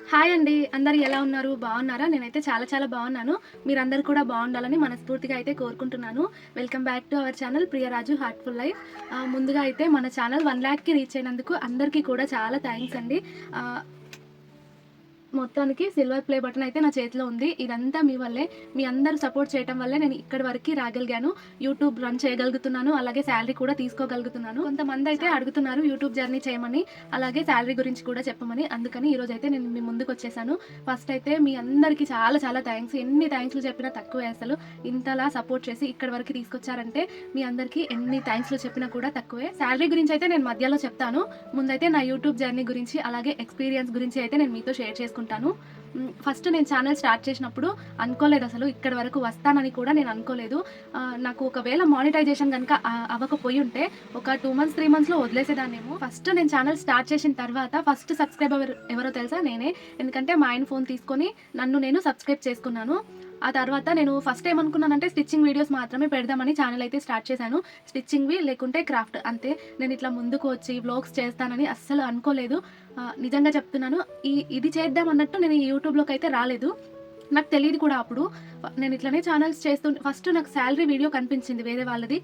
Hi అండి. అందరూ ఎలా ఉన్నారు? బాగున్నారా? నేనైతే చాలా చాలా బాగున్నాను. మీరందరూ కూడా బాగుండాలని మనస్ఫూర్తిగా అయితే కోరుకుంటున్నాను. Welcome back to our channel Priyaraju heartful life. ముందుగా అయితే మన ఛానల్ 1,00,000కి రీచ్ అయినందుకు అందరికీ కూడా చాలా థాంక్స్ అండి. ఆహ్, మొత్తానికి సిల్వర్ ప్లే బటన్ అయితే నా చేతిలో ఉంది. ఇదంతా మీ వల్లే. మీ అందరూ సపోర్ట్ చేయటం వల్లే నేను ఇక్కడి వరకి రాగలిగాను. యూట్యూబ్ రన్ చేయగలుగుతున్నాను. అలాగే సాలరీ కూడా తీసుకోగలుగుతున్నాను. కొంతమందైతే అడుగుతున్నారు యూట్యూబ్ జర్నీ చేయమని, అలాగే సాలరీ గురించి కూడా చెప్పమని. అందుకని ఈరోజైతే నేను మీ ముందుకొచ్చేసాను. ఫస్ట్ అయితే మీ అందరికీ చాలా చాలా థాంక్స్. ఎన్ని థాంక్స్‌లు చెప్పినా తక్కువే అసలు. ఇంతలా సపోర్ట్ చేసి ఇక్కడి వరకు తీసుకొచ్చారంటే మీ అందరికీ ఎన్ని థాంక్స్‌లు చెప్పినా కూడా తక్కువే. సాలరీ గురించి అయితే నేను మధ్యలో చెప్తాను. ముందైతే నా యూట్యూబ్ జర్నీ గురించి, అలాగే ఎక్స్‌పీరియన్స్ గురించి అయితే నేను మీతో షేర్ చేసుకుంటాను. ఫస్ట్ నేను ఛానల్ స్టార్ట్ చేసినప్పుడు అనుకోలేదసలు ఇక్కడి వరకు వస్తానని కూడా నేను అనుకోలేదు. నాకు ఒకవేళ మానిటైజేషన్ గనుక అవ్వకపోయి ఉంటే ఒక 2 మంత్స్, 3 మంత్స్‌లో వదిలేసేదాన్నేమో. ఫస్ట్ నేను ఛానల్ స్టార్ట్ చేసిన తర్వాత ఫస్ట్ సబ్స్క్రైబర్ ఎవరో తెలుసా? నేనే. ఎందుకంటే మా ఆయన ఫోన్ తీసుకొని నన్ను నేను సబ్స్క్రైబ్ చేసుకున్నాను. ఆ తర్వాత నేను ఫస్ట్ ఏమనుకున్నానంటే స్టిచ్చింగ్ వీడియోస్ మాత్రమే పెడదామని ఛానల్ అయితే స్టార్ట్ చేశాను. స్టిచ్చింగ్‌వి లేకుంటే క్రాఫ్ట్ అంతే. నేను ఇట్లా ముందుకు వచ్చి వ్లాగ్స్ చేస్తానని అస్సలు అనుకోలేదు. నిజంగా చెప్తున్నాను. ఇది చేద్దాం అన్నట్టు నేను ఈ యూట్యూబ్‌లోకైతే రాలేదు. నాకు తెలీదు కూడా అప్పుడు. నేను ఇట్లనే ఛానల్స్ ఫస్ట్ నాకు సాలరీ వీడియో కనిపించింది వేరే వాళ్ళది.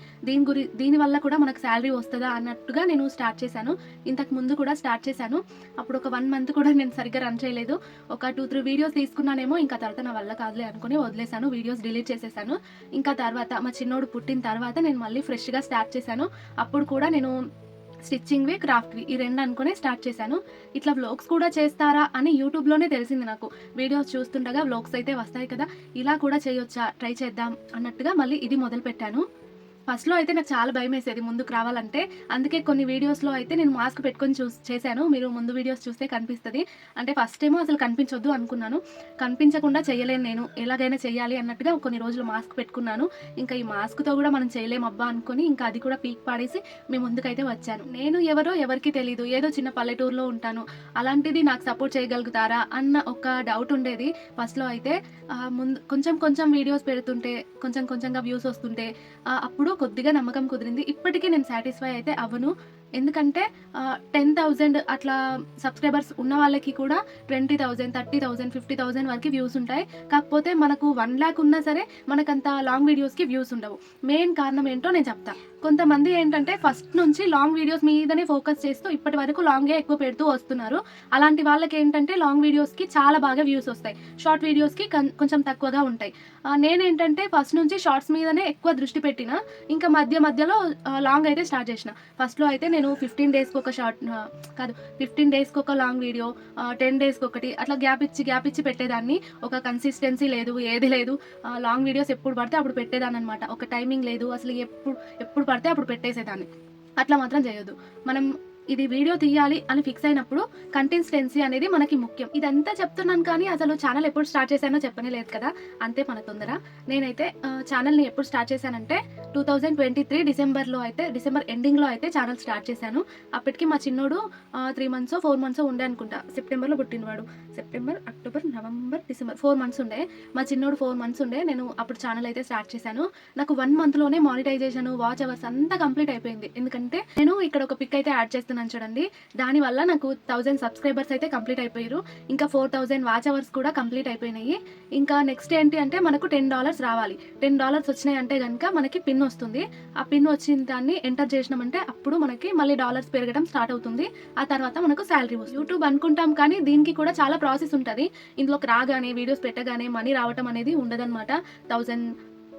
దీని వల్ల కూడా మనకు సాలరీ వస్తదా అన్నట్టుగా నేను స్టార్ట్ చేశాను. ఇంతకు ముందు కూడా స్టార్ట్ చేశాను. అప్పుడు ఒక 1 మంత్ కూడా నేను సరిగ్గా రన్ చేయలేదు. ఒక 2, 3 వీడియోస్ తీసుకున్నానేమో, ఇంకా తర్వాత నా వల్ల కాదులే అనుకుని వదిలేసాను. వీడియోస్ డిలీట్ చేసేసాను. ఇంకా తర్వాత మా చిన్నోడు పుట్టిన తర్వాత నేను మళ్ళీ ఫ్రెష్‌గా స్టార్ట్ చేశాను. అప్పుడు కూడా నేను స్టిచ్చింగ్‌వి, క్రాఫ్ట్‌వి ఈ 2 అనుకునే స్టార్ట్ చేశాను. ఇట్లా వ్లాగ్స్ కూడా చేస్తారా అని యూట్యూబ్‌లోనే తెలిసింది నాకు. వీడియోస్ చూస్తుండగా వ్లాగ్స్ అయితే వస్తాయి కదా! ఇలా కూడా చేయొచ్చా? ట్రై చేద్దాం అన్నట్టుగా మళ్ళీ ఇది మొదలుపెట్టాను. ఫస్ట్‌లో అయితే నాకు చాలా భయమేసేది ముందుకు రావాలంటే. అందుకే కొన్ని వీడియోస్‌లో అయితే నేను మాస్క్ పెట్టుకొని చేశాను. మీరు ముందు వీడియోస్ చూస్తే కనిపిస్తది. అంటే ఫస్ట్ ఏమో అసలు కనిపించొద్దు అనుకున్నాను. కనిపించకుండా చేయలేను నేను. ఎలాగైనా చేయాలి అన్నట్టుగా కొన్ని రోజులు మాస్క్ పెట్టుకున్నాను. ఇంకా ఈ మాస్క్‌తో గూడా మనం చేయలేమబ్బా అనుకోని ఇంకా అది కూడా పీకి పాడేసి మీ ముందుకైతే వచ్చాను. నేను ఎవరో ఎవరికీ తెలీదు. ఏదో చిన్న పల్లెటూరులో ఉంటాను. అలాంటిది నాకు సపోర్ట్ చేయగలుగుతారా అన్న ఒక డౌట్ ఉండేది ఫస్ట్‌లో అయితే. ముందు కొంచెం కొంచెం వీడియోస్ పెడుతుంటే, కొంచెం కొంచెంగా వ్యూస్ వస్తుంటే అప్పుడు కొద్దిగా నమ్మకం కుదిరింది. ఇప్పటికి నేను సాటిస్ఫై అయితే అవ్వను. ఎందుకంటే 10,000 అట్లా సబ్స్క్రైబర్స్ ఉన్న వాళ్ళకి కూడా 20,000, 30,000, 50,000 వరకు వ్యూస్ ఉంటాయి. కాకపోతే మనకు 1,00,000 ఉన్నా సరే మనకంత లాంగ్ వీడియోస్‌కి వ్యూస్ ఉండవు. మెయిన్ కారణం ఏంటో నేను చెప్తా. కొంతమంది ఏంటంటే ఫస్ట్ నుంచి లాంగ్ వీడియోస్ మీదనే ఫోకస్ చేస్తూ ఇప్పటి వరకు లాంగే ఎక్కువ పెడుతూ వస్తున్నారు. అలాంటి వాళ్ళకేంటంటే లాంగ్ వీడియోస్‌కి చాలా బాగా వ్యూస్ వస్తాయి. షార్ట్ వీడియోస్‌కి కొంచెం తక్కువగా ఉంటాయి. నేనేంటంటే ఫస్ట్ నుంచి షార్ట్స్ మీదనే ఎక్కువ దృష్టి పెట్టినా. ఇంకా మధ్యలో లాంగ్ అయితే స్టార్ట్ చేసిన. ఫస్ట్‌లో అయితే నేను 15 డేస్‌కి ఒక షార్ట్ కాదు 15 డేస్‌కి ఒక లాంగ్ వీడియో, 10 డేస్‌కి ఒకటి అట్లా గ్యాప్ ఇచ్చి పెట్టేదాన్ని. ఒక కన్సిస్టెన్సీ లేదు, ఏది లేదు. లాంగ్ వీడియోస్ ఎప్పుడు పడితే అప్పుడు పెట్టేదాన్ననమాట. ఒక టైమింగ్ లేదు. అసలు ఎప్పుడు పడితే అప్పుడు పెట్టేసేదాన్ని. అట్లా మాత్రం చేయొద్దు. మనం ఇది వీడియో తీయాలి అని ఫిక్స్ అయినప్పుడు కన్సిస్టెన్సీ అనేది మనకి ముఖ్యం. ఇదంతా చెప్తున్నాను కానీ అసలు ఛానల్ ఎప్పుడు స్టార్ట్ చేశానో చెప్పనే లేదు కదా! అంతే మన తొందర. నేనైతే ఛానల్‌ని ఎప్పుడు స్టార్ట్ చేశానంటే 2023 డిసెంబర్ ఎండింగ్‌లో అయితే ఛానల్ స్టార్ట్ చేశాను. అప్పటికి మా చిన్నోడు 3 మంత్సో, 4 మంత్సో ఉండే అనుకుంటా. సెప్టెంబర్‌లో పుట్టినవాడు. September, October, November, December 4 months ఉండే. మా చిన్నోడు 4 మంత్స్ ఉండే. నేను అప్పుడు ఛానల్ అయితే స్టార్ట్ చేశాను. నాకు 1 మంత్‌లోనే మానిటైజేషన్, వాచ్ అవర్స్ అంతా కంప్లీట్ అయిపోయింది. ఎందుకంటే నేను ఇక్కడ ఒక పిక్ అయితే యాడ్ చేస్తున్నాను చూడండి. దానివల్ల నాకు 1000 సబ్స్క్రైబర్స్ అయితే కంప్లీట్ అయిపోయారు. ఇంకా 4000 వాచ్ అవర్స్ కూడా కంప్లీట్ అయిపోయినాయి. ఇంకా నెక్స్ట్ ఏంటి అంటే మనకు $10 రావాలి. $10 వచ్చినాయంటే గనుక మనకి పిన్ వస్తుంది. ఆ పిన్ వచ్చిన దాన్ని ఎంటర్ చేసినామంటే అప్పుడు మనకి మళ్ళీ డాలర్స్ పెరగడం స్టార్ట్ అవుతుంది. ఆ తర్వాత మనకు సాలరీ వస్తుంది. యూట్యూబ్ అనుకుంటాం కానీ దీనికి కూడా చాలా ప్రాసెస్ ఉంటది. ఇందులోకి రాగానే వీడియోస్ పెట్టగానే మనీ రావటం అనేది ఉండదనమాట. 1000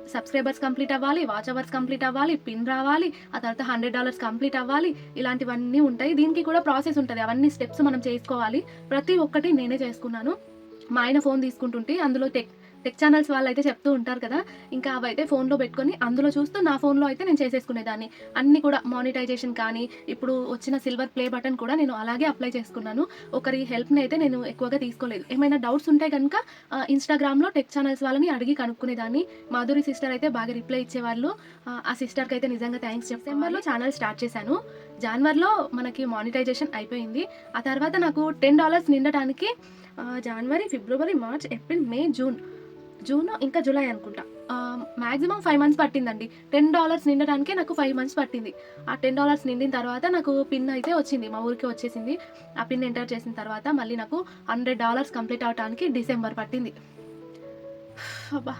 సబ్స్క్రైబర్స్ కంప్లీట్ అవ్వాలి, వాచ్ అవర్స్ కంప్లీట్ అవ్వాలి, పిన్ రావాలి, ఆ తర్వాత $100 కంప్లీట్ అవ్వాలి. ఇలాంటివన్నీ ఉంటాయి. దీనికి కూడా ప్రాసెస్ ఉంటది. అవన్నీ స్టెప్స్ మనం చేసుకోవాలి. ప్రతి ఒక్కటి నేనే చేసుకున్నాను. మా ఆయన ఫోన్ తీసుకుంటుంటే అందులో టెక్ ఛానల్స్ వాళ్ళైతే చెప్తూ ఉంటారు కదా! ఇంకా అవైతే ఫోన్‌లో పెట్టుకొని అందులో చూస్తూ నా ఫోన్‌లో అయితే నేను చేసేసుకునేదాన్ని. అన్నీ కూడా మానిటైజేషన్ కానీ, ఇప్పుడు వచ్చిన సిల్వర్ ప్లే బటన్ కూడా నేను అలాగే అప్లై చేసుకున్నాను. ఒకరి హెల్ప్‌ని అయితే నేను ఎక్కువగా తీసుకోలేదు. ఏమైనా డౌట్స్ ఉంటే గనుక ఇన్‌స్టాగ్రామ్‌లో టెక్ ఛానల్స్ వాళ్ళని అడిగి కనుక్కునేదాన్ని. మాధురి సిస్టర్ అయితే బాగా రిప్లై ఇచ్చేవాళ్ళు. ఆ సిస్టర్‌కైతే నిజంగా థాంక్స్ చెప్పుకోవాలి. డిసెంబర్‌లో ఛానల్ స్టార్ట్ చేశాను. జాన్వరిలో మనకి మానిటైజేషన్ అయిపోయింది. ఆ తర్వాత నాకు $10 నిండటానికి జనవరి, ఫిబ్రవరి, మార్చ్, ఏప్రిల్, మే, జూన్ జూన్ ఇంకా జూలై అనుకుంటా. మ్యాక్సిమం 5 మంత్స్ పట్టిందండి. $10 నిండడానికే నాకు 5 మంత్స్ పట్టింది. ఆ $10 నిండిన తర్వాత నాకు పిన్ అయితే వచ్చింది. మా ఊరికే వచ్చేసింది. ఆ పిన్ ఎంటర్ చేసిన తర్వాత మళ్ళీ నాకు $100 కంప్లీట్ అవ్వటానికి డిసెంబర్ పట్టింది. అబ్బా!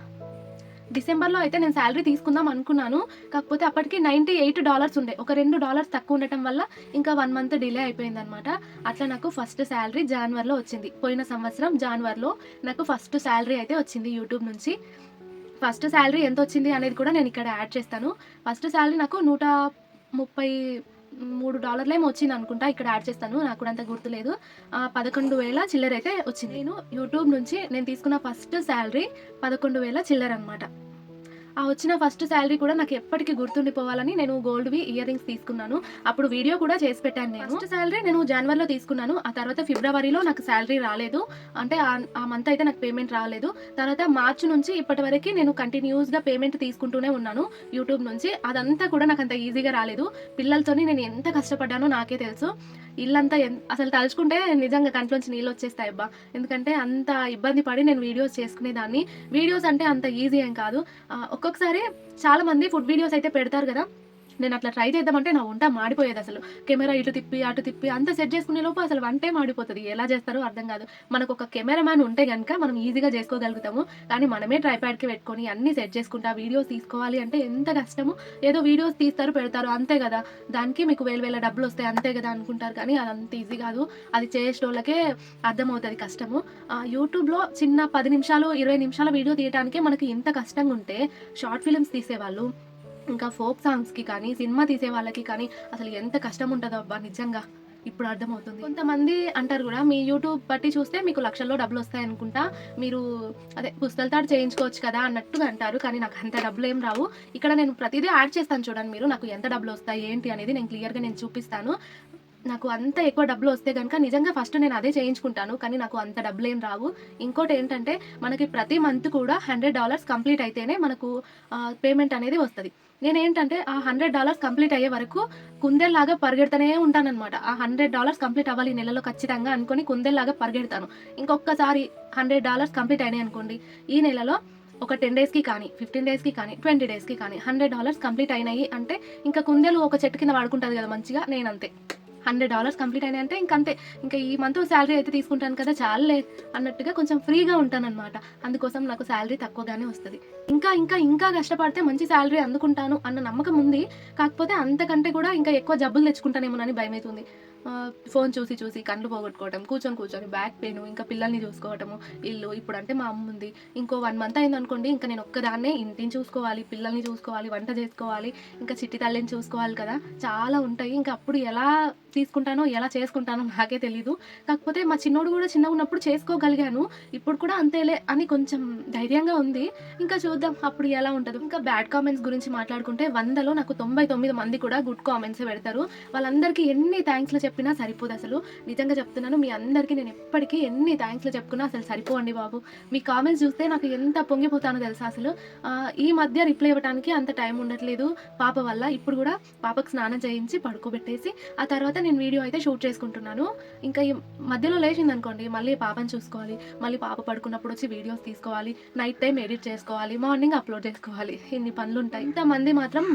డిసెంబర్‌లో అయితే నేను సాలరీ తీసుకుందాం అనుకున్నాను. కాకపోతే అప్పటికి $98 ఉండే. ఒక $2 తక్కువ ఉండటం వల్ల ఇంకా 1 మంత్ డిలే అయిపోయిందనమాట. అట్లా నాకు ఫస్ట్ సాలరీ జాన్వరిలో వచ్చింది. పోయిన సంవత్సరం జాన్వరిలో నాకు ఫస్ట్ సాలరీ అయితే వచ్చింది యూట్యూబ్ నుంచి. ఫస్ట్ సాలరీ ఎంతొచ్చింది అనేది కూడా నేను ఇక్కడ యాడ్ చేస్తాను. ఫస్ట్ సాలరీ నాకు $133 ఏమో వచ్చిందనుకుంటా. ఇక్కడ యాడ్ చేస్తాను. నాకు కూడా అంత గుర్తులేదు. 11,000 చిల్లరైతే వచ్చింది. నేను యూట్యూబ్ నుంచి నేను తీసుకున్న ఫస్ట్ సాలరీ 11,000 చిల్లరనమాట. ఆ వచ్చిన ఫస్ట్ సాలరీ కూడా నాకు ఎప్పటికీ గుర్తుండిపోవాలని నేను గోల్డ్‌వి ఇయర్ రింగ్స్ తీసుకున్నాను. అప్పుడు వీడియో కూడా చేసి పెట్టాను నేను. ఫస్ట్ సాలరీ నేను జాన్వరిలో తీసుకున్నాను. ఆ తర్వాత ఫిబ్రవరిలో నాకు సాలరీ రాలేదు. అంటే ఆ మంత్ అయితే నాకు పేమెంట్ రాలేదు. తర్వాత మార్చి నుంచి ఇప్పటి వరకి నేను కంటిన్యూస్‌గా పేమెంట్ తీసుకుంటూనే ఉన్నాను యూట్యూబ్ నుంచి. అదంతా కూడా నాకు అంత ఈజీగా రాలేదు. పిల్లలతోని నేను ఎంత కష్టపడ్డానో నాకే తెలుసు. ఇల్లంతా అసలు తలుచుకుంటే నిజంగా కంట్లోంచి నీళ్ళొచ్చేస్తాయి అబ్బా! ఎందుకంటే అంత ఇబ్బంది పడి నేను వీడియోస్ చేసుకునేదాన్ని. వీడియోస్ అంటే అంత ఈజీ ఏం కాదు. ఒక్కొక్కసారి చాలామంది ఫుడ్ వీడియోస్ అయితే పెడతారు కదా! నేను అట్లా ట్రై చేద్దామంటే నా వంట మాడిపోయేదసలు. కెమెరా ఇటు తిప్పి, అటు తిప్పి అంతా సెట్ చేసుకునే లోపు అసలు వంటే మాడిపోతది. ఎలా చేస్తారో అర్థం కాదు. మనకొక కెమెరామాన్ ఉంటే గనుక మనం ఈజీగా చేసుకోగలుగుతాము. కానీ మనమే ట్రైపాడ్‌కి పెట్టుకొని అన్నీ సెట్ చేసుకుంటా వీడియోస్ తీసుకోవాలి అంటే ఎంత కష్టమో. ఏదో వీడియోస్ తీస్తారు, పెడతారు అంతే గదా! దానికి మీకు వేల డబ్బులొస్తాయి అంతే గదా అనుకుంటారు కానీ అదంత ఈజీ కాదు. అది చేసేటోళ్ళకే అర్థమవుతది కష్టము. యూట్యూబ్‌లో చిన్న 10 నిమిషాలు, 20 నిమిషాల వీడియో తీయటానికే మనకి ఇంత కష్టంగా ఉంటే షార్ట్ ఫిల్మ్స్ తీసేవాళ్ళు ఇంకా ఫోక్ సాంగ్స్‌కి కానీ, సినిమా తీసే వాళ్ళకి కానీ అసలు ఎంత కష్టం ఉంటదో అబ్బా! నిజంగా. ఇప్పుడు అర్థమవుతుంది. కొంతమంది అంటారు గూడా, మీ యూట్యూబ్ బట్టి చూస్తే మీకు లక్షల్లో డబ్బులొస్తాయనుకుంటా. మీరు అదే పుస్తల తాడు చేయించుకోవచ్చు కదా అన్నట్టుగా అంటారు. కానీ నాకు అంత డబ్బులేం రావు. ఇక్కడ నేను ప్రతిదీ యాడ్ చేస్తాను చూడండి మీరు. నాకు ఎంత డబ్బులొస్తాయి, ఏంటి అనేది నేను క్లియర్‌గా చూపిస్తాను. నాకు అంత ఎక్కువ డబ్బులొస్తే గనక నిజంగా ఫస్ట్ నేను అదే చేయించుకుంటాను. కానీ నాకు అంత డబ్బులేం రావు. ఇంకోటేంటంటే మనకి ప్రతి మంత్ కూడా $100 కంప్లీట్ అయితేనే మనకు పేమెంట్ అనేది వస్తది. నేనేంటంటే ఆ $100 కంప్లీట్ అయ్యే వరకు కుందేల్లాగా పరిగెడుతూనే ఉంటాననమాట. ఆ $100 కంప్లీట్ అవ్వాలి ఈ నెలలో ఖచ్చితంగా అనుకోని కుందేల్లాగా పరిగెడతాను. ఇంకొక్కసారి $100 కంప్లీట్ అయినాయనుకోండి, ఈ నెలలో ఒక 10 డేస్‌కి కానీ, 15 డేస్‌కి కానీ, 20 డేస్‌కి కానీ $100 కంప్లీట్ అయినాయి అంటే ఇంకా కుందేలు ఒక చెట్టు కింద పడుకుంటది కదా మంచిగా. నేనంతే. $100 కంప్లీట్ అయినాయంటే ఇంకంతే. ఇంకా ఈ మంత్ సాలరీ అయితే తీసుకుంటాను కదా చాలులే అన్నట్టుగా కొంచెం ఫ్రీగా ఉంటాననమాట. అందుకోసం నాకు సాలరీ తక్కువగానే వస్తది. ఇంకా కష్టపడితే మంచి సాలరీ అందుకుంటాను అన్న నమ్మకం ఉంది. కాకపోతే అంతకంటే కూడా ఇంకా ఎక్కువ జబ్బులు తెచ్చుకుంటానేమోనని భయమైతుంది. ఫోను చూసి కళ్ళు పోగొట్టుకోవడం, కూర్చొని బ్యాక్ పెయిను, ఇంకా పిల్లల్ని చూసుకోవటము, ఇల్లు ఇప్పుడంటే మా అమ్మ ఉంది. ఇంకో 1 మంత్ అయిందనుకోండి, ఇంకా నేను ఒక్కదాన్నే ఇంటిని చూసుకోవాలి, పిల్లల్ని చూసుకోవాలి, వంట చేసుకోవాలి, ఇంకా చిట్టి తల్లిని చూసుకోవాలి కదా! చాలా ఉంటాయి. ఇంకా అప్పుడు ఎలా తీసుకుంటానో, ఎలా చేసుకుంటానో నాకే తెలీదు. కాకపోతే మా చిన్నోడు కూడా చిన్నగున్నప్పుడు చేసుకోగలిగాను. ఇప్పుడు కూడా అంతేలే అని కొంచెం ధైర్యంగా ఉంది. ఇంకా చూద్దాం అప్పుడు ఎలా ఉంటదో. ఇంకా బ్యాడ్ కామెంట్స్ గురించి మాట్లాడుకుంటే 100లో నాకు 99 మంది కూడా గుడ్ కామెంట్సే పెడతారు. వాళ్ళందరికీ ఎన్ని థాంక్స్‌లు చెప్పినా సరిపోదసలు. నిజంగా చెప్తున్నాను. మీ అందరికీ నేను ఎప్పటికీ ఎన్ని థాంక్స్‌లు చెప్పుకున్నా అసలు సరిపోవండి బాబు. మీ కామెంట్స్ చూస్తే నాకు ఎంత పొంగిపోతానో తెలుసా అసలు. ఈ మధ్య రిప్లై ఇవ్వడానికి అంత టైం ఉండట్లేదు పాప వల్ల. ఇప్పుడు కూడా పాపకు స్నానం చేయించి పడుకోబెట్టేసి ఆ తర్వాత నేను వీడియో అయితే షూట్ చేసుకుంటున్నాను. ఇంకా ఈ మధ్యలో లేచిందనుకోండి మళ్ళీ పాపని చూసుకోవాలి. మళ్ళీ పాప పడుకున్నప్పుడు వచ్చి వీడియోస్ తీసుకోవాలి. నైట్ టైం ఎడిట్ చేసుకోవాలి. మార్నింగ్ అప్లోడ్ చేసుకోవాలి. ఇన్ని పనులుంటాయి. ఇంతమంది మాత్రం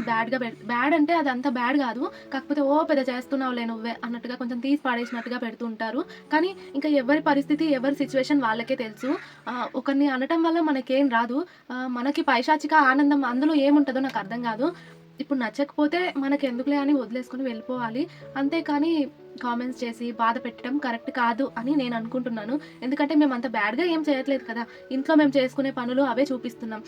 బ్యాడ్ అంటే అది అంత బ్యాడ్ కాదు. కాకపోతే పెద్ద చేస్తున్నావులే నువ్వే అన్నట్టుగా కొంచెం తీసి పాడేసినట్టుగా పెడుతూ ఉంటారు. కానీ ఇంకా ఎవరి పరిస్థితి, ఎవరి సిచ్యువేషన్ వాళ్ళకే తెలుసు. ఒకరిని అనటం వల్ల మనకేం రాదు. మనకి పైశాచిక ఆనందం అందులో ఏముంటదో నాకు అర్థం కాదు. ఇప్పుడు నచ్చకపోతే మనకెందుకులే అని వదిలేసుకొని వెళ్ళిపోవాలి. అంతేకానీ కామెంట్స్ చేసి బాధ పెట్టడం కరెక్ట్ కాదు అని నేను అనుకుంటున్నాను. ఎందుకంటే మేమంత బ్యాడ్‌గా ఏం చేయట్లేదు కదా! ఇంట్లో మేము చేసుకునే పనులు అవే చూపిస్తున్నాం.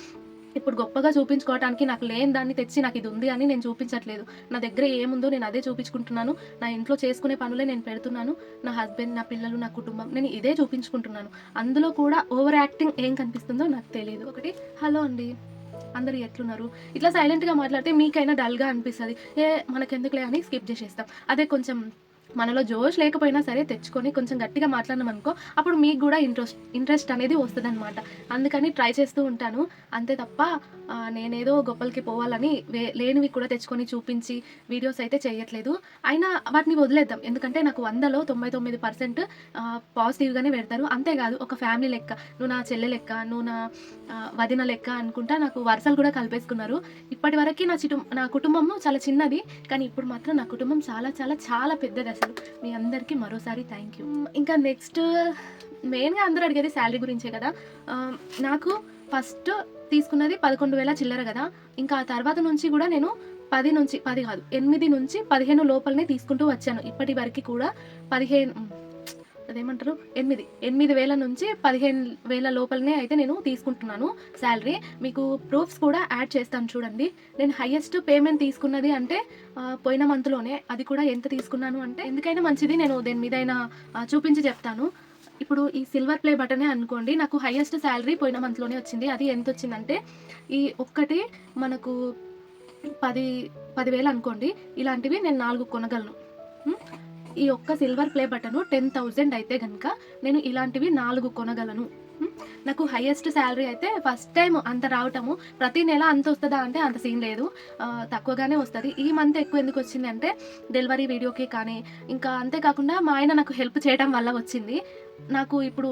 ఇప్పుడు గొప్పగా చూపించుకోవటానికి నాకు లేని దాన్ని తెచ్చి నాకిది ఉంది అని నేను చూపించట్లేదు. నా దగ్గర ఏముందో నేను అదే చూపించుకుంటున్నాను. నా ఇంట్లో చేసుకునే పనులే నేను పెడుతున్నాను. నా హస్బెండ్, నా పిల్లలు, నా కుటుంబం నేను ఇదే చూపించుకుంటున్నాను. అందులో కూడా ఓవర్ యాక్టింగ్ ఏం కనిపిస్తుందో నాకు తెలీదు. ఒకటి హలో అండి. అందరూ ఎట్లున్నారు? ఇట్లా సైలెంట్‌గా మాట్లాడితే మీకైనా డల్‌గా అనిపిస్తది. మనకెందుకులే అని స్కిప్ చేసేస్తాం. అదే కొంచెం మనలో జోష్ లేకపోయినా సరే తెచ్చుకొని కొంచెం గట్టిగా మాట్లాడినాం అనుకో అప్పుడు మీకు కూడా ఇంట్రెస్ట్ అనేది వస్తుందన్నమాట. అందుకని ట్రై చేస్తూ ఉంటాను. అంతే తప్ప నేనేదో గొప్పలకి పోవాలని లేనివి కూడా తెచ్చుకొని చూపించి వీడియోస్ అయితే చేయట్లేదు. అయినా వాటిని వదిలేద్దాం. ఎందుకంటే నాకు 100లో 99% పాజిటివ్‌గానే పెడతారు. అంతేకాదు ఒక ఫ్యామిలీ లెక్క, నువ్వు నా చెల్లె లెక్క, నువ్వు నా వదిన లెక్క అనుకుంటా నాకు వరుసలు కూడా కలిపేసుకున్నారు. ఇప్పటివరకి నా కుటుంబము చాలా చిన్నది. కానీ ఇప్పుడు మాత్రం నా కుటుంబం చాలా చాలా చాలా పెద్దది అసలు. మీ అందరికీ మరోసారి థ్యాంక్ యూ. ఇంకా నెక్స్ట్ మెయిన్గా అందరూ అడిగేది శాలరీ గురించే కదా. నాకు ఫస్ట్ తీసుకున్నది 11,000 చిల్లర కదా. ఇంకా ఆ తర్వాత నుంచి కూడా నేను 10 కాదు 8 నుంచి 15 లోపలనే తీసుకుంటూ వచ్చాను. ఇప్పటి వరకు కూడా 8,000 నుంచి 15,000 లోపలనే అయితే నేను తీసుకుంటున్నాను శాలరీ. మీకు ప్రూఫ్స్ కూడా యాడ్ చేస్తాను చూడండి. నేను హైయెస్ట్ పేమెంట్ తీసుకున్నది అంటే పోయిన మంత్లోనే. అది కూడా ఎంత తీసుకున్నాను అంటే ఎందుకైనా మంచిది నేను దేని మీదైనా చూపించి చెప్తాను. ఇప్పుడు ఈ సిల్వర్ ప్లే బటనే అనుకోండి, నాకు హైయెస్ట్ శాలరీ పోయిన మంత్లోనే వచ్చింది. అది ఎంత వచ్చిందంటే ఈ ఒక్కటి మనకు 10,000 అనుకోండి. ఇలాంటివి నేను 4 కొనగలను. ఈ ఒక్క సిల్వర్ ప్లే బటను 10,000 అయితే కనుక నేను ఇలాంటివి 4 కొనగలను. నాకు హైయెస్ట్ శాలరీ అయితే ఫస్ట్ టైం అంత రావటము. ప్రతి నెల అంత వస్తుందా అంటే అంత సీన్ లేదు, తక్కువగానే వస్తుంది. ఈ మంత్ ఎక్కువ ఎందుకు వచ్చింది అంటే డెలివరీ వీడియోకి కానీ, ఇంకా అంతేకాకుండా మా ఆయన నాకు హెల్ప్ చేయడం వల్ల వచ్చింది. నాకు ఇప్పుడు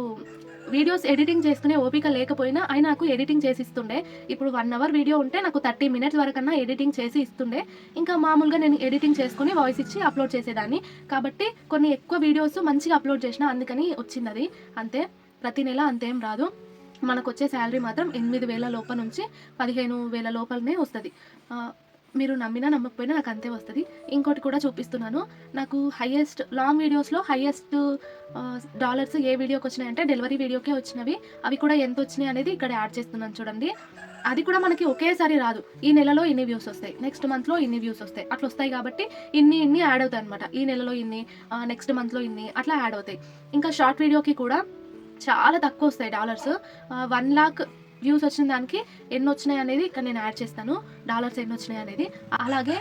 వీడియోస్ ఎడిటింగ్ చేసుకునే ఓపిక లేకపోయినా ఆయన నాకు ఎడిటింగ్ చేసి ఇస్తుండే. ఇప్పుడు 1 అవర్ వీడియో ఉంటే నాకు 30 మినిట్స్ వరకన్నా ఎడిటింగ్ చేసి ఇస్తుండే. ఇంకా మామూలుగా నేను ఎడిటింగ్ చేసుకుని వాయిస్ ఇచ్చి అప్లోడ్ చేసేదాన్ని. కాబట్టి కొన్ని ఎక్కువ వీడియోస్ మంచిగా అప్లోడ్ చేసిన, అందుకని వచ్చింది అది. అంతే, ప్రతి నెల అంతేం రాదు. మనకు వచ్చే శాలరీ మాత్రం 8,000 లోపల నుంచి 15,000 లోపలనే వస్తుంది. మీరు నమ్మినా నమ్మకపోయినా నాకు అంతే వస్తుంది. ఇంకోటి కూడా చూపిస్తున్నాను. నాకు హైయెస్ట్ లాంగ్ వీడియోస్లో హైయెస్ట్ డాలర్స్ ఏ వీడియోకి వచ్చినాయంటే డెలివరీ వీడియోకే వచ్చినవి. అవి కూడా ఎంత వచ్చినాయి అనేది ఇక్కడ యాడ్ చేస్తున్నాను చూడండి. అది కూడా మనకి ఒకేసారి రాదు. ఈ నెలలో ఇన్ని వ్యూస్ వస్తాయి, నెక్స్ట్ మంత్లో ఇన్ని వ్యూస్ వస్తాయి, అట్లా వస్తాయి. కాబట్టి ఇన్ని యాడ్ అవుతాయి అనమాట. ఈ నెలలో ఇన్ని, నెక్స్ట్ మంత్లో ఇన్ని, అట్లా యాడ్ అవుతాయి. ఇంకా షార్ట్ వీడియోకి కూడా చాలా తక్కువ వస్తాయి డాలర్స్. 1 లాక్ వ్యూస్ వచ్చిన దానికి ఎన్ని వచ్చినాయి అనేది ఇక్కడ నేను యాడ్ చేస్తాను, డాలర్స్ ఎన్ని వచ్చినాయి అనేది. అలాగే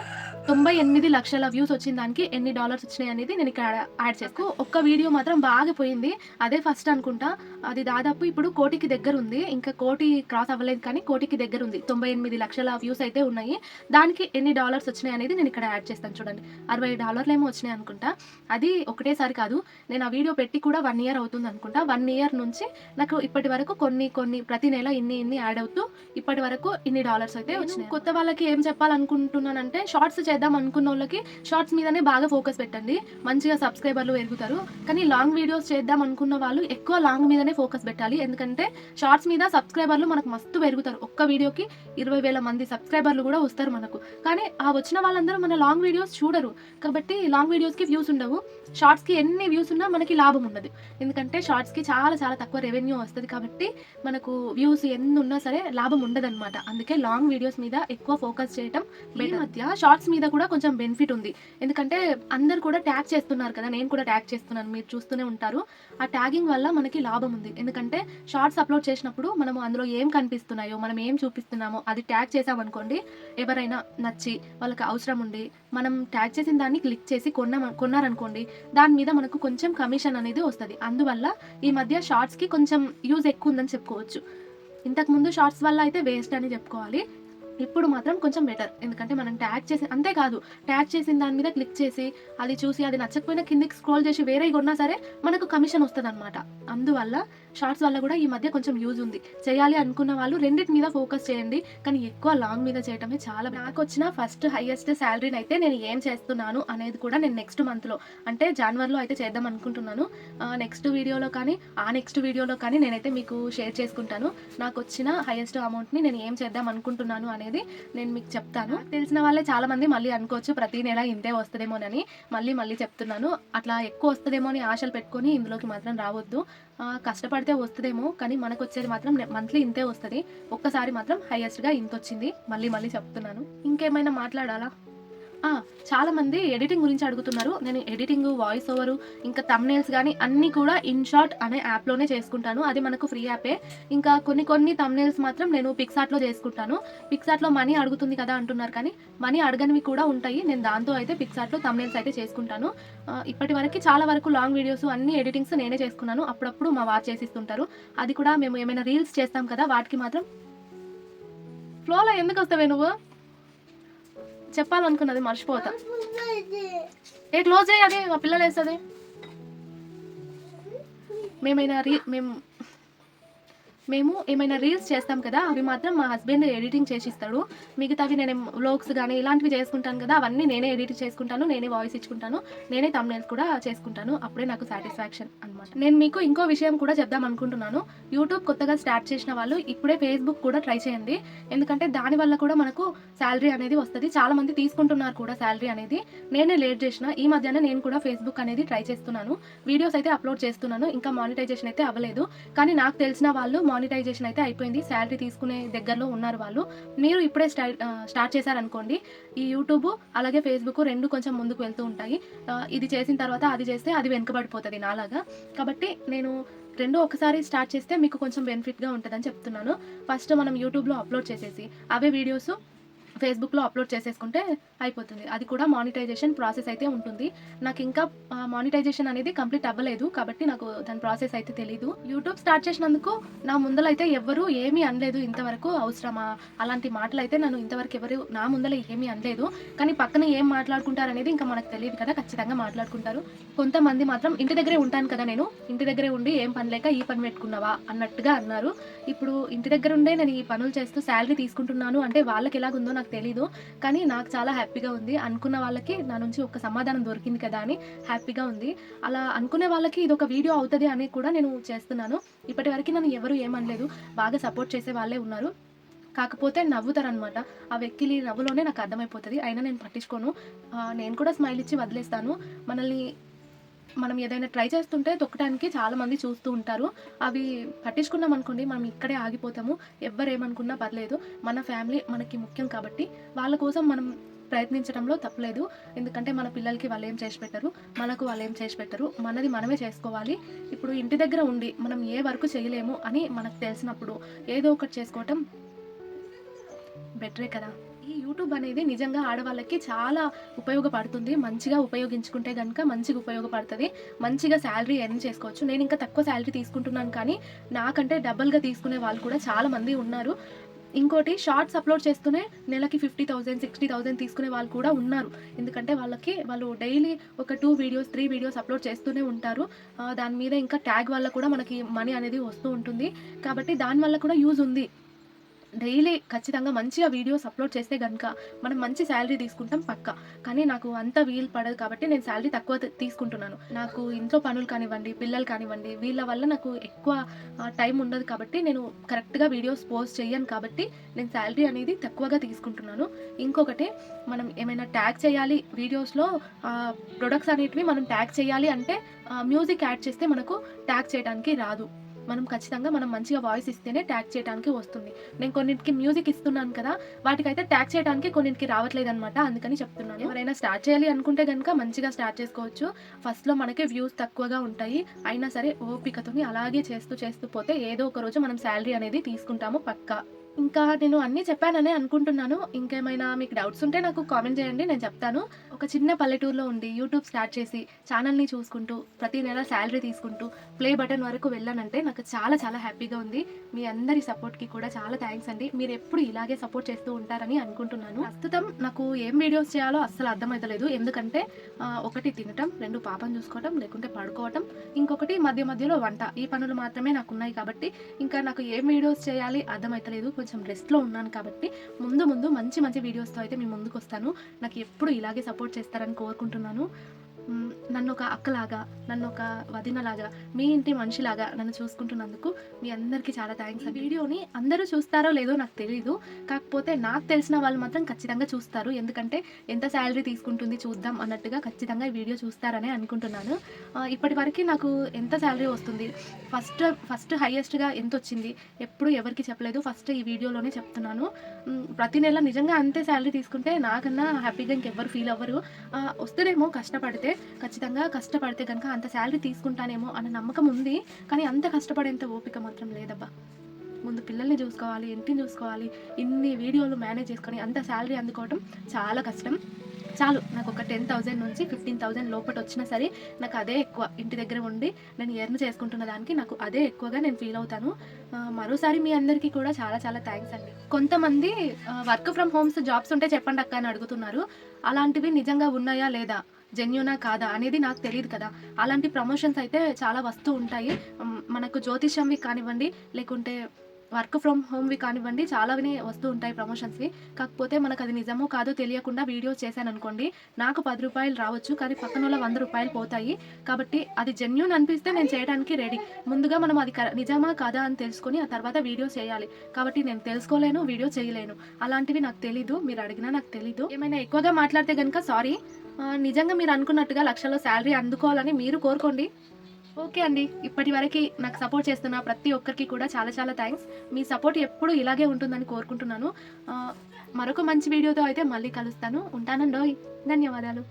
98 లక్షల వ్యూస్ వచ్చిన దానికి ఎన్ని డాలర్స్ వచ్చినాయి అనేది నేను ఇక్కడ యాడ్ చేస్తాను. ఒక్క వీడియో మాత్రం బాగా పోయింది, అదే ఫస్ట్ అనుకుంటా. అది దాదాపు ఇప్పుడు 1 కోటికి దగ్గర ఉంది. ఇంకా 1 కోటి క్రాస్ అవ్వలేదు కానీ 1 కోటికి దగ్గర ఉంది. 98 లక్షల వ్యూస్ అయితే ఉన్నాయి. దానికి ఎన్ని డాలర్స్ వచ్చినాయి అనేది నేను ఇక్కడ యాడ్ చేస్తాను చూడండి. $60 ఏమో వచ్చినాయి అనుకుంటా. అది ఒకటేసారి కాదు, నేను ఆ వీడియో పెట్టి కూడా 1 ఇయర్ అవుతుంది అనుకుంటా. 1 ఇయర్ నుంచి నాకు ఇప్పటి వరకు కొన్ని ప్రతి నెల ఇన్ని యాడ్ అవుతూ ఇప్పటి వరకు ఇన్ని డాలర్స్ అయితే వచ్చినాయి. కొత్త వాళ్ళకి ఏం చెప్పాలనుకుంటున్నానంటే, షార్ట్స్ చేద్దాం అనుకున్న వాళ్ళకి షార్ట్స్ మీదనే బాగా ఫోకస్ పెట్టండి, మంచిగా సబ్స్క్రైబర్లు పెరుగుతారు. కానీ లాంగ్ వీడియోస్ చేద్దాం అనుకున్న వాళ్ళు ఎక్కువ లాంగ్ మీదనే ఫోకస్ పెట్టాలి. ఎందుకంటే షార్ట్స్ మీద సబ్స్క్రైబర్లు మనకు మస్తు పెరుగుతారు. ఒక్క వీడియోకి 20,000 మంది సబ్స్క్రైబర్లు కూడా వస్తారు మనకు. కానీ ఆ వచ్చిన వాళ్ళందరూ మన లాంగ్ వీడియోస్ చూడరు. కాబట్టి లాంగ్ వీడియోస్కి వ్యూస్ ఉండవు. షార్ట్స్కి ఎన్ని వ్యూస్ ఉన్నా మనకి లాభం ఉండదు. ఎందుకంటే షార్ట్స్కి చాలా చాలా తక్కువ రెవెన్యూ వస్తుంది. కాబట్టి మనకు వ్యూస్ ఎన్ని ఉన్నా సరే లాభం ఉండదన్నమాట. అందుకే లాంగ్ వీడియోస్ మీద ఎక్కువ ఫోకస్ చేయటం బెటర్. మధ్య షార్ట్స్ మీద కూడా కొంచెం బెనిఫిట్ ఉంది. ఎందుకంటే అందరు కూడా ట్యాగ్ చేస్తున్నారు కదా, నేను కూడా ట్యాగ్ చేస్తున్నాను, మీరు చూస్తూనే ఉంటారు. ఆ ట్యాగింగ్ వల్ల మనకి లాభం ఉంది. ఎందుకంటే షార్ట్స్ అప్లోడ్ చేసినప్పుడు మనము అందులో ఏం కనిపిస్తున్నాయో, మనం ఏం చూపిస్తున్నామో అది ట్యాగ్ చేసామనుకోండి, ఎవరైనా నచ్చి వాళ్ళకి అవసరం ఉండి మనం ట్యాగ్ చేసిన దాన్ని క్లిక్ చేసి కొన్నారనుకోండి, దాని మీద మనకు కొంచెం కమిషన్ అనేది వస్తుంది. అందువల్ల ఈ మధ్య షార్ట్స్కి కొంచెం యూజ్ ఎక్కువ ఉందని చెప్పుకోవచ్చు. ఇంతకుముందు షార్ట్స్ వల్ల అయితే వేస్ట్ అని చెప్పుకోవాలి. ఇప్పుడు మాత్రం కొంచెం బెటర్. ఎందుకంటే మనం ట్యాగ్ చేసి, అంతేకాదు ట్యాగ్ చేసిన దాని మీద క్లిక్ చేసి అది చూసి అది నచ్చకపోయినా కిందికి స్క్రోల్ చేసి వేరే కొన్నా సరే మనకు కమిషన్ వస్తుంది అనమాట. అందువల్ల షార్ట్స్ వల్ల కూడా ఈ మధ్య కొంచెం యూజ్ ఉంది. చేయాలి అనుకున్న వాళ్ళు రెండింటి మీద ఫోకస్ చేయండి, కానీ ఎక్కువ లాంగ్ మీద చేయటమే చాలా. నాకు వచ్చిన ఫస్ట్ హైయెస్ట్ శాలరీని అయితే నేను ఏం చేస్తున్నాను అనేది కూడా నేను నెక్స్ట్ మంత్లో అంటే జనవరిలో అయితే చేద్దాం అనుకుంటున్నాను. నెక్స్ట్ వీడియోలో కానీ నెక్స్ట్ వీడియోలో కానీ నేనైతే మీకు షేర్ చేసుకుంటాను. నాకు వచ్చిన హైయెస్ట్ అమౌంట్ని నేను ఏం చేద్దాం అనుకుంటున్నాను అనేది నేను మీకు చెప్తాను. తెలిసిన వాళ్ళే చాలా మంది మళ్ళీ అనుకోవచ్చు ప్రతి నెల ఇంతే వస్తుందేమోనని. మళ్ళీ చెప్తున్నాను, అట్లా ఎక్కువ వస్తుందేమో అని ఆశలు పెట్టుకొని ఇందులోకి మాత్రం రావద్దు. కష్టపడితే వస్తుందేమో, కానీ మనకు వచ్చేది మాత్రం మంత్లీ ఇంతే వస్తుంది. ఒక్కసారి మాత్రం హైయెస్ట్గా ఇంత వచ్చింది. మళ్ళీ చెప్తున్నాను. ఇంకేమైనా మాట్లాడాలా? చాలామంది ఎడిటింగ్ గురించి అడుగుతున్నారు. నేను ఎడిటింగ్, వాయిస్ ఓవరు, ఇంకా థంబ్‌నెయిల్స్ గానీ అన్నీ కూడా ఇన్‌షాట్ అనే యాప్‌లోనే చేసుకుంటాను. అది మనకు ఫ్రీ యాపే. ఇంకా కొన్ని థంబ్‌నెయిల్స్ మాత్రం నేను పిక్సార్ట్‌లో చేసుకుంటాను. పిక్సార్ట్‌లో మనీ అడుగుతుంది కదా అంటున్నారు కానీ, మనీ అడగనివి కూడా ఉంటాయి. నేను దాంతో అయితే పిక్సార్ట్‌లో థంబ్‌నెయిల్స్ అయితే చేసుకుంటాను. ఇప్పటివరకి చాలా వరకు లాంగ్ వీడియోస్ అన్ని ఎడిటింగ్స్ నేనే చేసుకున్నాను. అప్పుడప్పుడు మా వారు చేసిస్తుంటారు. అది కూడా మేము ఏమైనా రీల్స్ చేస్తాం కదా, వాటికి మాత్రం ఫ్లోలో ఎందుకొస్తావే నువ్వు? చెప్పాలనుకున్నది మర్చిపోతా. క్లోజ్ చేయి, అది మా పిల్లలు వేస్తుంది. మేము ఏమైనా రీల్స్ చేస్తాం కదా, అవి మాత్రం మా హస్బెండ్ ఎడిటింగ్ చేసిస్తాడు. మిగతావి నేను వ్లాగ్స్ కానీ ఇలాంటివి చేసుకుంటాను కదా, అవన్నీ నేనే ఎడిట్ చేసుకుంటాను, నేనే వాయిస్ ఇచ్చుకుంటాను, నేనే థంబ్‌నెయిల్స్ కూడా చేసుకుంటాను. అప్పుడే నాకు సాటిస్ఫాక్షన్ అనమాట. నేను మీకు ఇంకో విషయం కూడా చెప్దాం అనుకుంటున్నాను. యూట్యూబ్ కొత్తగా స్టార్ట్ చేసిన వాళ్ళు ఇప్పుడే ఫేస్బుక్ కూడా ట్రై చేయండి. ఎందుకంటే దానివల్ల కూడా మనకు శాలరీ అనేది వస్తుంది. చాలామంది తీసుకుంటున్నారు కూడా శాలరీ అనేది. నేనే లేట్ చేసిన, ఈ మధ్యన నేను కూడా ఫేస్బుక్ అనేది ట్రై చేస్తున్నాను. వీడియోస్ అయితే అప్లోడ్ చేస్తున్నాను. ఇంకా మానిటైజేషన్ అయితే అవ్వలేదు. కానీ నాకు తెలిసిన వాళ్ళు మానిటైజేషన్ అయితే అయిపోయింది. శాలరీ తీసుకునే దగ్గరలో ఉన్నారు వాళ్ళు. మీరు ఇప్పుడే స్టార్ట్ చేశారనుకోండి, ఈ యూట్యూబ్ అలాగే ఫేస్బుక్ 2 కొంచెం ముందుకు వెళ్తూ ఉంటాయి. ఇది చేసిన తర్వాత అది చేస్తే అది వెనుకబడిపోతుంది నాలాగా. కాబట్టి నేను 2 ఒకసారి స్టార్ట్ చేస్తే మీకు కొంచెం బెనిఫిట్‌గా ఉంటదని చెప్తున్నాను. ఫస్ట్ మనం యూట్యూబ్‌లో అప్లోడ్ చేసేసి అవే వీడియోస్ ఫేస్బుక్‌లో అప్లోడ్ చేసేసుకుంటే అయిపోతుంది. అది కూడా మానిటైజేషన్ ప్రాసెస్ అయితే ఉంటుంది. నాకు ఇంకా మానిటైజేషన్ అనేది కంప్లీట్ అవ్వలేదు. కాబట్టి నాకు దాని ప్రాసెస్ అయితే తెలీదు. యూట్యూబ్ స్టార్ట్ చేసినందుకు నా ముందలైతే ఎవ్వరు ఏమీ అనలేదు ఇంతవరకు. అవసరమా? అలాంటి మాటలైతే నన్ను ఇంతవరకు ఎవరు నా ముందల ఏమీ అనలేదు. కానీ పక్కన ఏం మాట్లాడుకుంటారనేది ఇంకా మనకు తెలీదు కదా! ఖచ్చితంగా మాట్లాడుకుంటారు. కొంతమంది మాత్రం ఇంటి దగ్గరే ఉంటాను కదా నేను, ఇంటి దగ్గరే ఉండి ఏం పని లేక ఈ పని పెట్టుకున్నావా అన్నట్టుగా అన్నారు. ఇప్పుడు ఇంటి దగ్గర ఉండే నేను ఈ పనులు చేస్తూ శాలరీ తీసుకుంటున్నాను అంటే వాళ్ళకి ఎలాగుందో నాకు తెలీదు. కానీ నాకు చాలా హ్యాపీగా ఉంది. అనుకున్న వాళ్ళకి నా నుంచి ఒక సమాధానం దొరికింది కదా అని హ్యాపీగా ఉంది. అలా అనుకునే వాళ్ళకి ఇదొక వీడియో అవుతది అని కూడా నేను చేస్తున్నాను. ఇప్పటివరకు నన్ను ఎవరు ఏమనలేదు. బాగా సపోర్ట్ చేసే వాళ్ళే ఉన్నారు. కాకపోతే నవ్వుతారనమాట. ఆ వెక్కిలి నవ్వులోనే నాకు అర్థమైపోతది. అయినా నేను పట్టించుకోను. నేను కూడా స్మైల్ ఇచ్చి వదిలేస్తాను. మనం ఏదైనా ట్రై చేస్తుంటే తొక్కడానికి చాలామంది చూస్తూ ఉంటారు. అవి పట్టించుకున్నామనుకోండి, మనం ఇక్కడే ఆగిపోతాము. ఎవ్వరేమనుకున్నా పర్లేదు. మన ఫ్యామిలీ మనకి ముఖ్యం కాబట్టి వాళ్ళ కోసం మనం ప్రయత్నించడంలో తప్పులేదు. ఎందుకంటే మన పిల్లలకి వాళ్ళేం చేసి పెట్టరు, మనకు వాళ్ళేం చేసి పెట్టరు. మనది మనమే చేసుకోవాలి. ఇప్పుడు ఇంటి దగ్గర ఉండి మనం ఏ వర్క్ చేయలేము అని మనకు తెలిసినప్పుడు ఏదో ఒకటి చేసుకోవటం బెటరే కదా! ఈ యూట్యూబ్ అనేది నిజంగా ఆడవాళ్ళకి చాలా ఉపయోగపడుతుంది. మంచిగా ఉపయోగించుకుంటే గనుక మంచిగా ఉపయోగపడతది. మంచిగా శాలరీ ఎర్న్ చేసుకోవచ్చు. నేను ఇంకా తక్కువ శాలరీ తీసుకుంటున్నాను కానీ, నాకంటే డబుల్‌గా తీసుకునే వాళ్ళు కూడా చాలా మంది ఉన్నారు. ఇంకోటి షార్ట్స్ అప్‌లోడ్ చేస్తూనే నెలకి 50,000, 60,000 తీసుకునే వాళ్ళు కూడా ఉన్నారు. ఎందుకంటే వాళ్ళు డైలీ ఒక 2 వీడియోస్, 3 వీడియోస్ అప్‌లోడ్ చేస్తూనే ఉంటారు. దాని మీద ఇంకా ట్యాగ్ వల్ల కూడా మనకి మనీ అనేది వస్తూ ఉంటుంది. కాబట్టి దానివల్ల కూడా యూజ్ ఉంది. డైలీ ఖచ్చితంగా మంచిగా వీడియోస్ అప్లోడ్ చేస్తే గనుక మనం మంచి శాలరీ తీసుకుంటాం పక్కా. కానీ నాకు అంత వీలు పడదు కాబట్టి నేను శాలరీ తక్కువ తీసుకుంటున్నాను. నాకు ఇంట్లో పనులు కానివ్వండి, పిల్లలు కానివ్వండి, వీళ్ళ వల్ల నాకు ఎక్కువ టైం ఉండదు కాబట్టి నేను కరెక్ట్‌గా వీడియోస్ పోస్ట్ చెయ్యను కాబట్టి నేను శాలరీ అనేది తక్కువగా తీసుకుంటున్నాను. ఇంకొకటి, మనం ఏమైనా ట్యాగ్ చేయాలి వీడియోస్‌లో, ప్రొడక్ట్స్ అనేటివి మనం ట్యాగ్ చేయాలి అంటే మ్యూజిక్ యాడ్ చేస్తే మనకు ట్యాగ్ చేయడానికి రాదు. మనం ఖచ్చితంగా మనం మంచిగా వాయిస్ ఇస్తేనే ట్యాగ్ చేయడానికి వస్తుంది. నేను కొన్నిటికి మ్యూజిక్ ఇస్తున్నాను కదా, వాటికైతే ట్యాగ్ చేయడానికి కొన్నిటికి రావట్లేదనమాట. అందుకని చెప్తున్నాను. ఎవరైనా స్టార్ట్ చేయాలి అనుకుంటే గనుక మంచిగా స్టార్ట్ చేసుకోవచ్చు. ఫస్ట్‌లో మనకి వ్యూస్ తక్కువగా ఉంటాయి. అయినా సరే ఓపికతోని అలాగే చేస్తూ పోతే ఏదో ఒక రోజు మనం శాలరీ అనేది తీసుకుంటాము పక్కా. ఇంకా నేను అన్నీ చెప్పాననే అనుకుంటున్నాను. ఇంకేమైనా మీకు డౌట్స్ ఉంటే నాకు కామెంట్ చేయండి, నేను చెప్తాను. ఒక చిన్న పల్లెటూరులో ఉండి యూట్యూబ్ స్టార్ట్ చేసి ఛానల్‌ని చూసుకుంటూ ప్రతి నెల శాలరీ తీసుకుంటూ ప్లే బటన్ వరకు వెళ్ళానంటే నాకు చాలా చాలా హ్యాపీగా ఉంది. మీ అందరి సపోర్ట్‌కి కూడా చాలా థాంక్స్ అండి. మీరెప్పుడు ఇలాగే సపోర్ట్ చేస్తూ ఉంటారని అనుకుంటున్నాను. ప్రస్తుతం నాకు ఏం వీడియోస్ చేయాలో అస్సలు అర్థమైతలేదు. ఎందుకంటే ఒకటి తినటం, 2 పాపని చూసుకోవటం, లేకుంటే పడుకోవటం, ఇంకొకటి మధ్య మధ్యలో వంట. ఈ పనులు మాత్రమే నాకున్నాయి కాబట్టి ఇంకా నాకు ఏం వీడియోస్ చేయాలి అర్థమైతలేదు. కొంచెం రెస్ట్‌లో ఉన్నాను కాబట్టి ముందు మంచి వీడియోస్‌తో అయితే మీ ముందుకొస్తాను. నాకు ఎప్పుడు ఇలాగే సపోర్ట్ చేస్తారని కోరుకుంటున్నాను. నన్ను ఒక అక్కలాగా, నన్ను ఒక వదినలాగా, మీ ఇంటి మనిషిలాగా నన్ను చూసుకుంటున్నందుకు మీ అందరికీ చాలా థ్యాంక్స్. ఈ వీడియోని అందరూ చూస్తారో లేదో నాకు తెలీదు. కాకపోతే నాకు తెలిసిన వాళ్ళు మాత్రం ఖచ్చితంగా చూస్తారు. ఎందుకంటే ఎంత శాలరీ తీసుకుంటుంది చూద్దాం అన్నట్టుగా ఖచ్చితంగా ఈ వీడియో చూస్తారనే అనుకుంటున్నాను. ఇప్పటివరకు నాకు ఎంత శాలరీ వస్తుంది, ఫస్ట్ హైయెస్ట్‌గా ఎంతొచ్చింది ఎప్పుడు ఎవరికీ చెప్పలేదు. ఫస్ట్ ఈ వీడియోలోనే చెప్తున్నాను. ప్రతి నెల నిజంగా అంతే శాలరీ తీసుకుంటే నాకన్నా హ్యాపీగా ఇంకెవ్వరు ఫీల్ అవ్వరు. వస్తదేమో ఖచ్చితంగా కష్టపడితే గనుక అంత శాలరీ తీసుకుంటానేమో అన్న నమ్మకం ఉంది. కానీ అంత కష్టపడేంత ఓపిక మాత్రం లేదబ్బా. ముందు పిల్లల్ని చూసుకోవాలి, ఇంటిని చూసుకోవాలి, ఇన్ని వీడియోలు మేనేజ్ చేసుకొని అంత శాలరీ అందుకోవటం చాలా కష్టం. చాలు నాకు ఒక 10,000 నుంచి 15,000 లోపట వచ్చినా సరే నాకు అదే ఎక్కువ. ఇంటి దగ్గర ఉండి నేను ఎర్న్ చేసుకుంటున్న దానికి నాకు అదే ఎక్కువగా నేను ఫీల్ అవుతాను. మరోసారి మీ అందరికీ కూడా చాలా చాలా థ్యాంక్స్ అండి. కొంతమంది వర్క్ ఫ్రమ్ హోమ్స్ జాబ్స్ ఉంటే చెప్పండి అక్క అని అడుగుతున్నారు. అలాంటివి నిజంగా ఉన్నాయా లేదా, జెన్యూనా కాదా అనేది నాకు తెలియదు కదా. అలాంటి ప్రమోషన్స్ అయితే చాలా వస్తూ ఉంటాయి. మనకు జ్యోతిష్యంవి కానివ్వండి, లేకుంటే వర్క్ ఫ్రమ్ హోమ్‌వి కానివ్వండి, చాలానే వస్తూ ఉంటాయి ప్రమోషన్స్‌వి. కాకపోతే మనకు అది నిజమో కాదో తెలియకుండా వీడియోస్ చేశాననుకోండి, నాకు రూ. 10 రావచ్చు, కానీ పక్కనోళ్ళ రూ. 100 పోతాయి. కాబట్టి అది జెన్యూన్ అనిపిస్తే నేను చేయడానికి రెడీ. ముందుగా మనం అది నిజమా కాదా అని తెలుసుకొని ఆ తర్వాత వీడియో చేయాలి. కాబట్టి నేను తెలుసుకోలేను, వీడియో చేయలేను. అలాంటివి నాకు తెలీదు. మీరు అడిగినా నాకు తెలీదు. ఏమైనా ఎక్కువగా మాట్లాడితే గనుక సారీ. నిజంగా మీరు అనుకున్నట్టుగా లక్షల్లో శాలరీ అందుకోవాలని మీరు కోరుకోండి. ఓకే అండి. ఇప్పటివరకి నాకు సపోర్ట్ చేస్తున్న ప్రతి ఒక్కరికి కూడా చాలా చాలా థ్యాంక్స్. మీ సపోర్ట్ ఎప్పుడూ ఇలాగే ఉంటుందని కోరుకుంటున్నాను. మరొక మంచి వీడియోతో అయితే మళ్ళీ కలుస్తాను. ఉంటానండోయ్. ధన్యవాదాలు.